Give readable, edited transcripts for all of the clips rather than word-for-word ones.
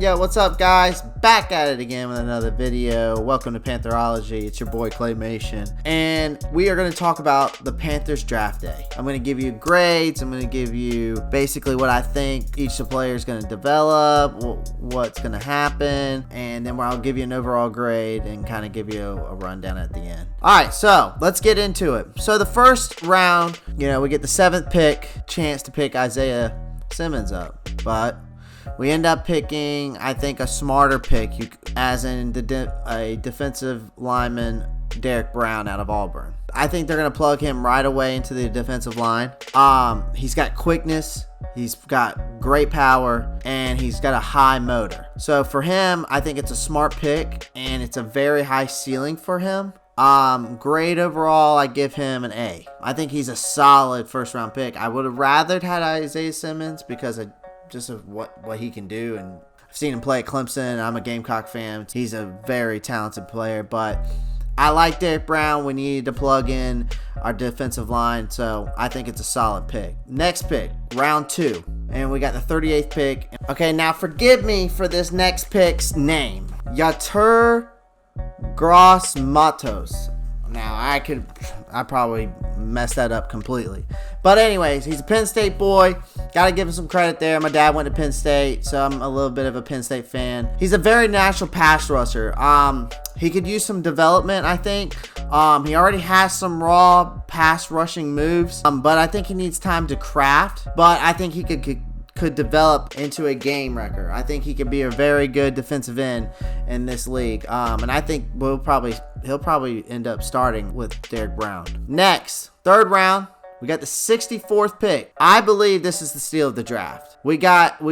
Yo, what's up, guys? Back at it again with another video. Welcome to Pantherology. It's your boy Claymation, and we are going to talk about the Panthers draft day. I'm going to give you grades. I'm going to give you basically what I think each player is going to develop, what's going to happen, and then I'll give you an overall grade and kind of give you a rundown at the end. All right, so let's get into it. So the first round, we get the 7th pick, chance to pick Isaiah Simmons up, but we end up picking, I think, a smarter pick, as in a defensive lineman, Derrick Brown out of Auburn. I think they're going to plug him right away into the defensive line. He's got quickness, he's got great power, and he's got a high motor. So for him, I think it's a smart pick, and it's a very high ceiling for him. Grade overall, I give him an A. I think he's a solid first round pick. I would have rather had Isaiah Simmons because of what he can do, and I've seen him play at Clemson. I'm a Gamecock fan. He's a very talented player, but I like Derrick Brown. We needed to plug in our defensive line, so I think it's a solid pick. Next pick, round 2, and we got the 38th pick. Okay, now forgive me for this next pick's name, Yetur Gross-Matos. Now, I probably messed that up completely. But anyways, he's a Penn State boy. Got to give him some credit there. My dad went to Penn State, so I'm a little bit of a Penn State fan. He's a very natural pass rusher. He could use some development, I think. He already has some raw pass rushing moves, but I think he needs time to craft. But I think he could develop into a game wrecker. I think he could be a very good defensive end in this league. And I think he'll probably end up starting with Derrick Brown. Next, 3rd round, we got the 64th pick. I believe this is the steal of the draft. We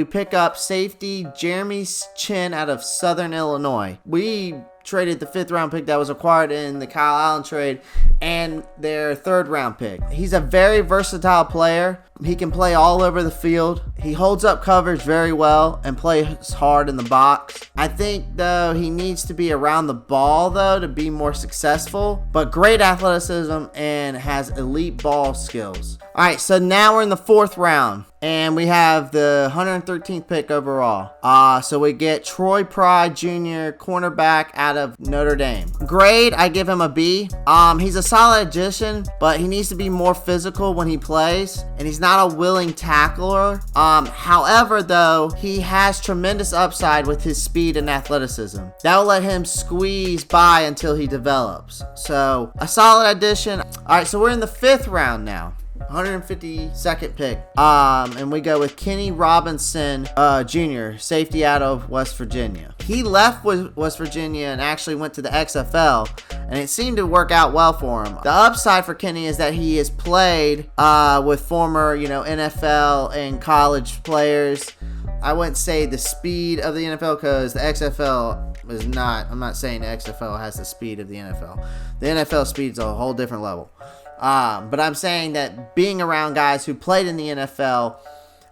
pick up safety Jeremy Chinn out of Southern Illinois. We traded the 5th round pick that was acquired in the Kyle Allen trade and their 3rd round pick. He's a very versatile player. He can play all over the field. He holds up coverage very well and plays hard in the box. I think, though, he needs to be around the ball, though, to be more successful. But great athleticism and has elite ball skills. All right, so now we're in the 4th round, and we have the 113th pick overall. So we get Troy Pride Jr., cornerback out of Notre Dame. Grade, I give him a B. He's a solid addition, but he needs to be more physical when he plays, and he's not a willing tackler. However, though, he has tremendous upside with his speed and athleticism. That will let him squeeze by until he develops. So, a solid addition. All right, so we're in the 5th round now. 152nd pick. And we go with Kenny Robinson Jr., safety out of West Virginia. He left West Virginia and actually went to the XFL, and it seemed to work out well for him. The upside for Kenny is that he has played with former, NFL and college players. I wouldn't say the speed of the NFL because the XFL is not. I'm not saying the XFL has the speed of the NFL. The NFL speed is a whole different level. But I'm saying that being around guys who played in the NFL,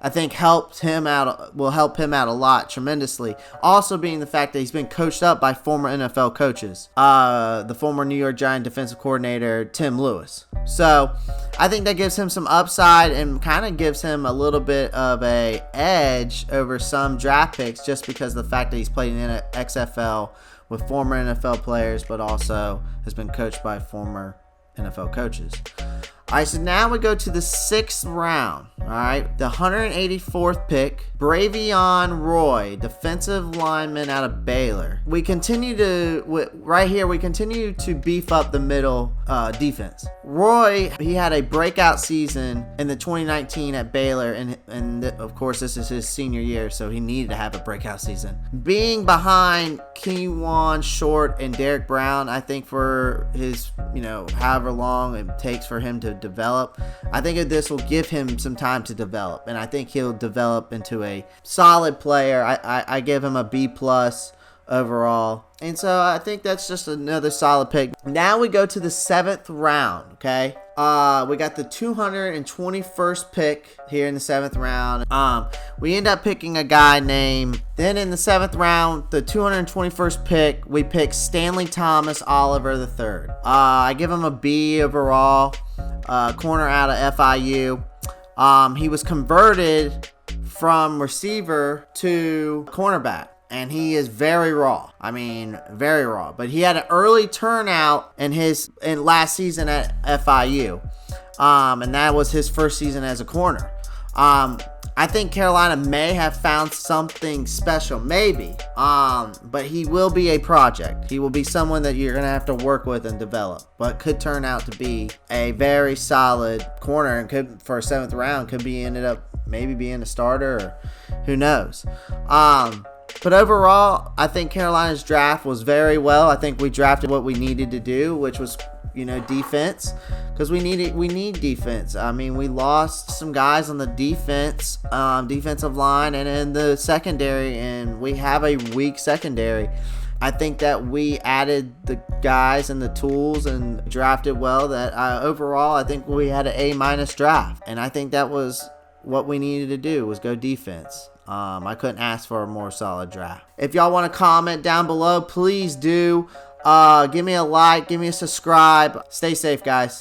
I think will help him out a lot, tremendously. Also being the fact that he's been coached up by former NFL coaches. The former New York Giant defensive coordinator, Tim Lewis. So I think that gives him some upside and kind of gives him a little bit of a edge over some draft picks just because of the fact that he's played in the XFL with former NFL players, but also has been coached by former NFL coaches. All right, so now we go to the 6th round. All right, the 184th pick, Bravvion Roy, defensive lineman out of Baylor. We continue to beef up the middle defense. Roy, he had a breakout season in the 2019 at Baylor, and of course this is his senior year, so he needed to have a breakout season. Being behind Kewan Short and Derrick Brown, I think for his, however long it takes for him to develop, I think this will give him some time to develop, and I think he'll develop into a solid player. I give him a B+ overall, and so I think that's just another solid pick. Now we go to the 7th round. Okay, we got the 221st pick here in the 7th round. We end up picking a guy named. Then in the 7th round, the 221st pick, we pick Stantley Thomas Oliver III. I give him a B overall. Corner out of FIU. He was converted from receiver to cornerback. and he is very raw. I mean, very raw. But he had an early turnout in last season at FIU, and that was his first season as a corner. I think Carolina may have found something special, maybe. But he will be a project. He will be someone that you're going to have to work with and develop. But could turn out to be a very solid corner, and could, for a 7th round, could be ended up maybe being a starter, or who knows. But overall, I think Carolina's draft was very well. I think we drafted what we needed to do, which was, defense, because we need defense. I mean, we lost some guys on the defensive line and in the secondary, and we have a weak secondary. I think that we added the guys and the tools and drafted well. That overall, I think we had an A- draft, and I think that was what we needed to do, was go defense. I couldn't ask for a more solid draft. If y'all want to comment down below, please do. Give me a like, give me a subscribe. Stay safe, guys.